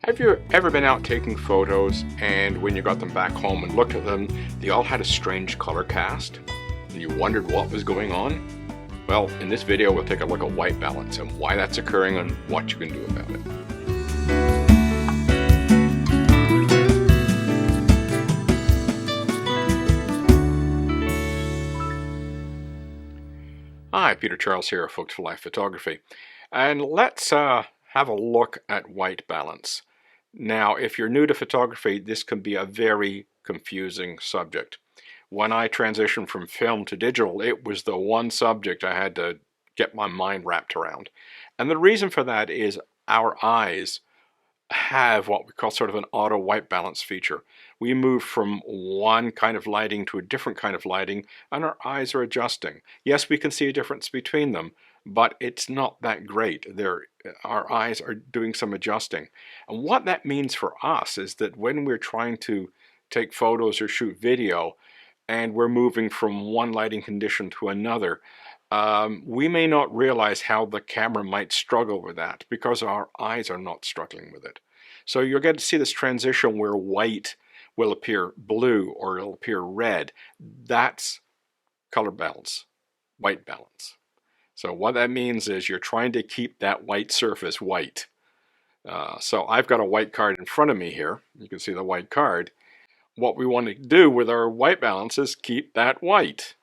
Have you ever been out taking photos and when you got them back home and looked at them, they all had a strange color cast? And you wondered what was going on? Well, in this video we'll take a look at white balance and why that's occurring and what you can do about it. Hi, Peter Charles here, Folks for Life Photography. And let's have a look at white balance. Now, if you're new to photography, this can be a very confusing subject. When I transitioned from film to digital, it was the one subject I had to get my mind wrapped around. And the reason for that is our eyes have what we call sort of an auto white balance feature. We move from one kind of lighting to a different kind of lighting, and our eyes are adjusting. Yes, we can see a difference between them, but it's not that great. Our eyes are doing some adjusting. And what that means for us is that when we're trying to take photos or shoot video, and we're moving from one lighting condition to another, we may not realize how the camera might struggle with that because our eyes are not struggling with it. So you're going to see this transition where white will appear blue or it'll appear red. That's color balance, white balance. So what that means is you're trying to keep that white surface white. So I've got a white card in front of me here. You can see the white card. What we want to do with our white balance is keep that white.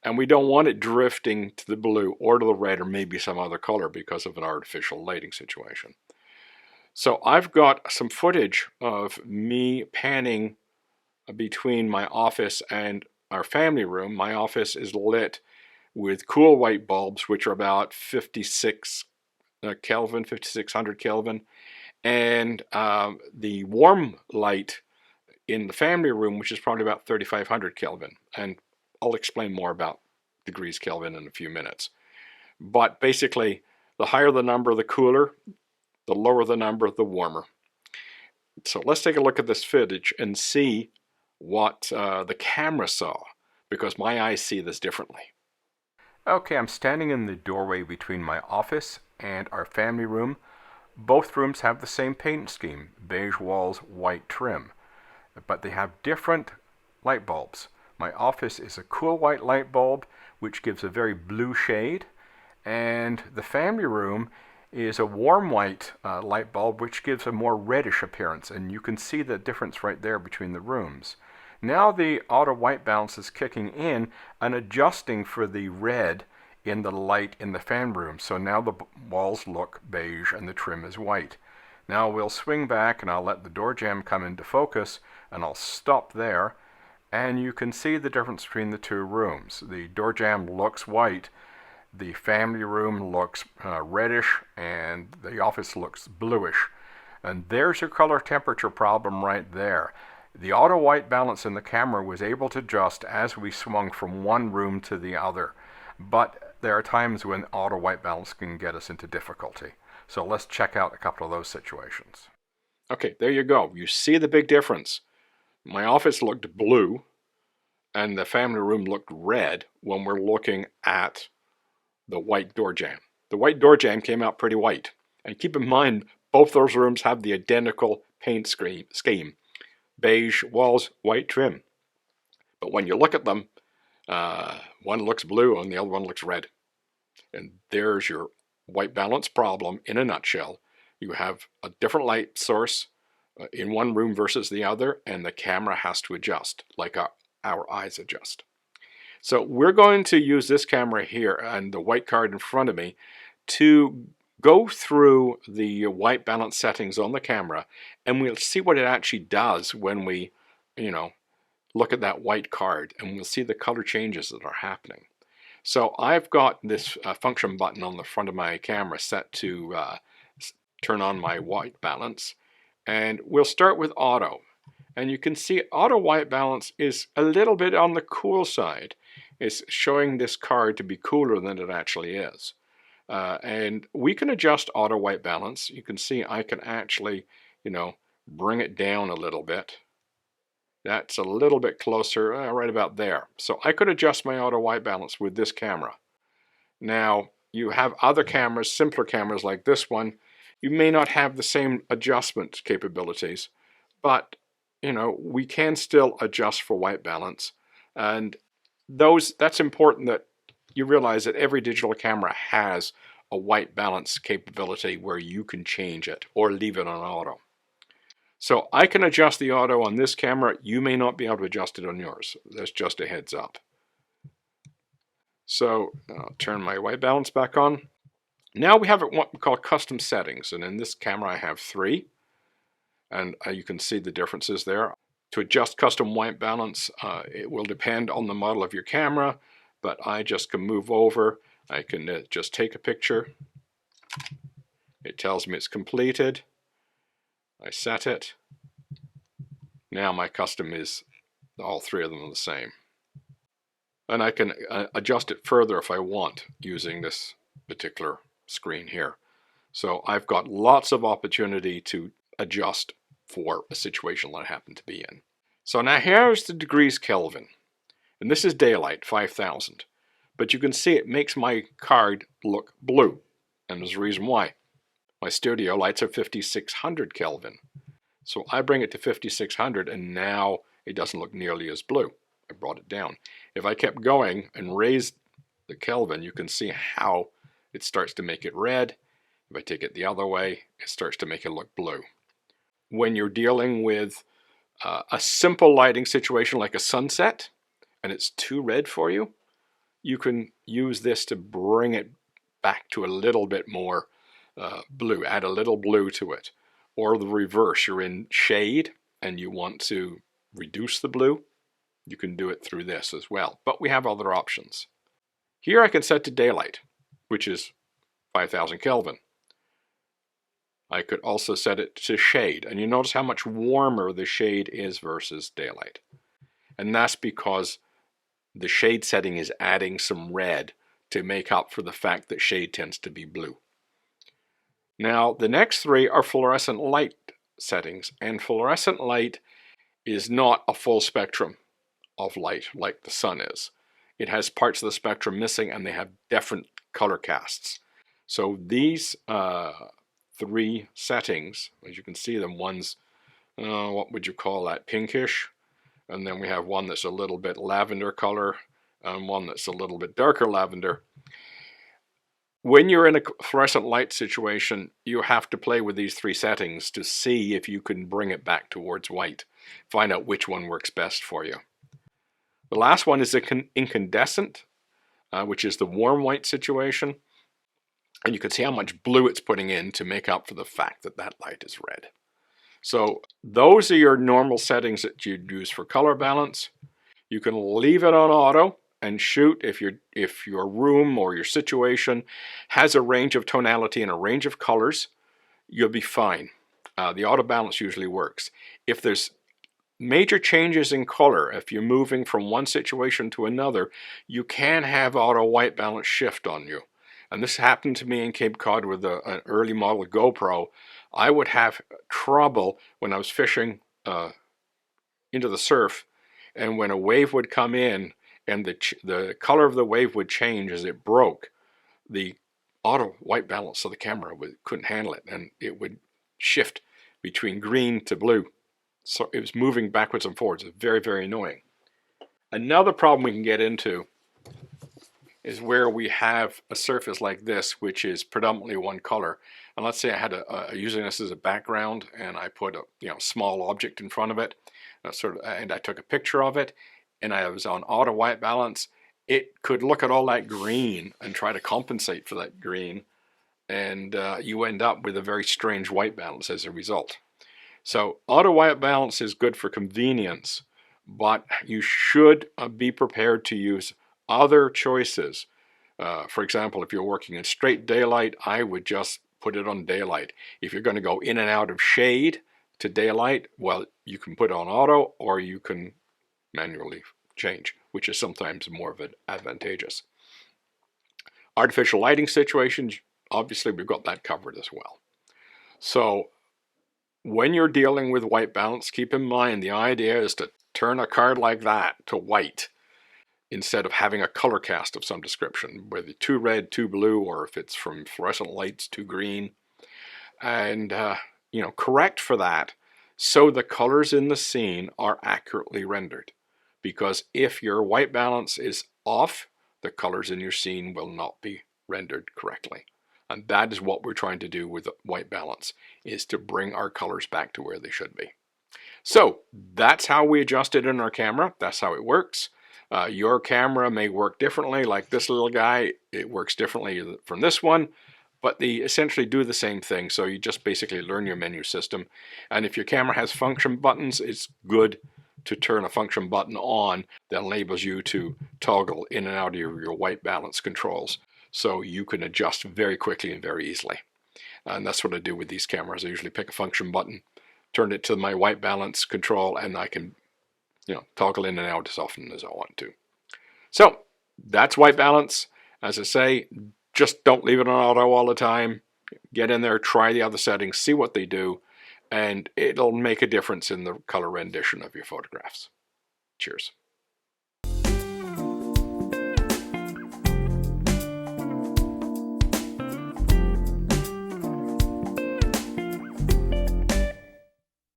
And we don't want it drifting to the blue or to the red or maybe some other color because of an artificial lighting situation. So I've got some footage of me panning between my office and our family room. My office is lit with cool white bulbs, which are about 56 Kelvin, 5600 Kelvin. And the warm light in the family room, which is probably about 3500 Kelvin. And I'll explain more about degrees Kelvin in a few minutes. But basically, the higher the number, the cooler. The lower the number, the warmer. So let's take a look at this footage and see what the camera saw, because my eyes see this differently. Okay, I'm standing in the doorway between my office and our family room. Both rooms have the same paint scheme, beige walls, white trim, but they have different light bulbs. My office is a cool white light bulb, which gives a very blue shade, and the family room is a warm white light bulb, which gives a more reddish appearance, and you can see the difference right there between the rooms. Now the auto white balance is kicking in and adjusting for the red in the light in the fan room. So now the walls look beige and the trim is white. Now we'll swing back and I'll let the door jamb come into focus and I'll stop there, and you can see the difference between the two rooms. The door jamb looks white, the family room looks reddish, and the office looks bluish. And there's your color temperature problem right there. The auto white balance in the camera was able to adjust as we swung from one room to the other. But there are times when auto white balance can get us into difficulty. So let's check out a couple of those situations. Okay, there you go. You see the big difference. My office looked blue and the family room looked red when we're looking at the white door jamb. The white door jamb came out pretty white. And keep in mind, both those rooms have the identical paint scheme. Beige walls, white trim. But when you look at them, one looks blue and the other one looks red. And there's your white balance problem in a nutshell. You have a different light source in one room versus the other, and the camera has to adjust like our eyes adjust. So we're going to use this camera here and the white card in front of me to go through the white balance settings on the camera, and we'll see what it actually does when we, look at that white card, and we'll see the color changes that are happening. So I've got this function button on the front of my camera set to turn on my white balance, and we'll start with auto. And you can see auto white balance is a little bit on the cool side. It's showing this card to be cooler than it actually is. And we can adjust auto white balance. You can see I can actually, bring it down a little bit. That's a little bit closer, right about there. So I could adjust my auto white balance with this camera. Now, you have other cameras, simpler cameras like this one, You may not have the same adjustment capabilities, but we can still adjust for white balance. And that's important, that you realize that every digital camera has a white balance capability where you can change it or leave it on auto. So I can adjust the auto on this camera. You may not be able to adjust it on yours. That's just a heads up. So I'll turn my white balance back on. Now we have what we call custom settings, and in this camera I have 3, and you can see the differences there. To adjust custom white balance, it will depend on the model of your camera, but I just can move over. I can just take a picture. It tells me it's completed. I set it. Now my custom is all 3 of them are the same. And I can adjust it further if I want using this particular screen here. So I've got lots of opportunity to adjust for a situation that I happen to be in. So now here's the degrees Kelvin. And this is daylight, 5,000. But you can see it makes my card look blue. And there's a reason why. My studio lights are 5,600 Kelvin. So I bring it to 5,600 and now it doesn't look nearly as blue. I brought it down. If I kept going and raised the Kelvin, you can see how it starts to make it red. If I take it the other way, it starts to make it look blue. When you're dealing with a simple lighting situation like a sunset, and it's too red for you, you can use this to bring it back to a little bit more blue, add a little blue to it. Or the reverse, you're in shade and you want to reduce the blue, you can do it through this as well. But we have other options. Here I can set to daylight, which is 5,000 Kelvin. I could also set it to shade, and you notice how much warmer the shade is versus daylight. And that's because the shade setting is adding some red to make up for the fact that shade tends to be blue. Now, the next 3 are fluorescent light settings, and fluorescent light is not a full spectrum of light like the sun is. It has parts of the spectrum missing, and they have different color casts. So these 3 settings, as you can see them, one's, what would you call that, pinkish, and then we have one that's a little bit lavender color, and one that's a little bit darker lavender. When you're in a fluorescent light situation, you have to play with these 3 settings to see if you can bring it back towards white. Find out which one works best for you. The last one is incandescent, which is the warm white situation. And you can see how much blue it's putting in to make up for the fact that that light is red. So those are your normal settings that you'd use for color balance. You can leave it on auto and shoot if your room or your situation has a range of tonality and a range of colors, you'll be fine. The auto balance usually works. If there's major changes in color, if you're moving from one situation to another, you can have auto white balance shift on you. And this happened to me in Cape Cod with an early model GoPro. I would have trouble when I was fishing into the surf, and when a wave would come in and the color of the wave would change as it broke, the auto white balance of the camera couldn't handle it, and it would shift between green to blue. So it was moving backwards and forwards. It's very, very annoying. Another problem we can get into is where we have a surface like this, which is predominantly one color. And let's say I had using this as a background, and I put a small object in front of it, and I took a picture of it, and I was on auto white balance. It could look at all that green and try to compensate for that green, and you end up with a very strange white balance as a result. So auto white balance is good for convenience, but you should be prepared to use other choices. For example, if you're working in straight daylight, I would just put it on daylight. If you're going to go in and out of shade to daylight, well, you can put it on auto, or you can manually change, which is sometimes more advantageous. Artificial lighting situations, obviously we've got that covered as well. So when you're dealing with white balance, keep in mind the idea is to turn a card like that to white instead of having a color cast of some description, whether too red, too blue, or if it's from fluorescent lights, too green. and correct for that so the colors in the scene are accurately rendered. Because if your white balance is off, the colors in your scene will not be rendered correctly. And that is what we're trying to do with white balance, is to bring our colors back to where they should be. So that's how we adjust it in our camera. That's how it works. Your camera may work differently, like this little guy. It works differently from this one, but they essentially do the same thing. So you just basically learn your menu system. And if your camera has function buttons, it's good to turn a function button on that enables you to toggle in and out of your white balance controls, so you can adjust very quickly and very easily. And that's what I do with these cameras. I usually pick a function button, turn it to my white balance control, and I can toggle in and out as often as I want to. So that's white balance. As I say, just don't leave it on auto all the time. Get in there, try the other settings, see what they do, and it'll make a difference in the color rendition of your photographs. Cheers.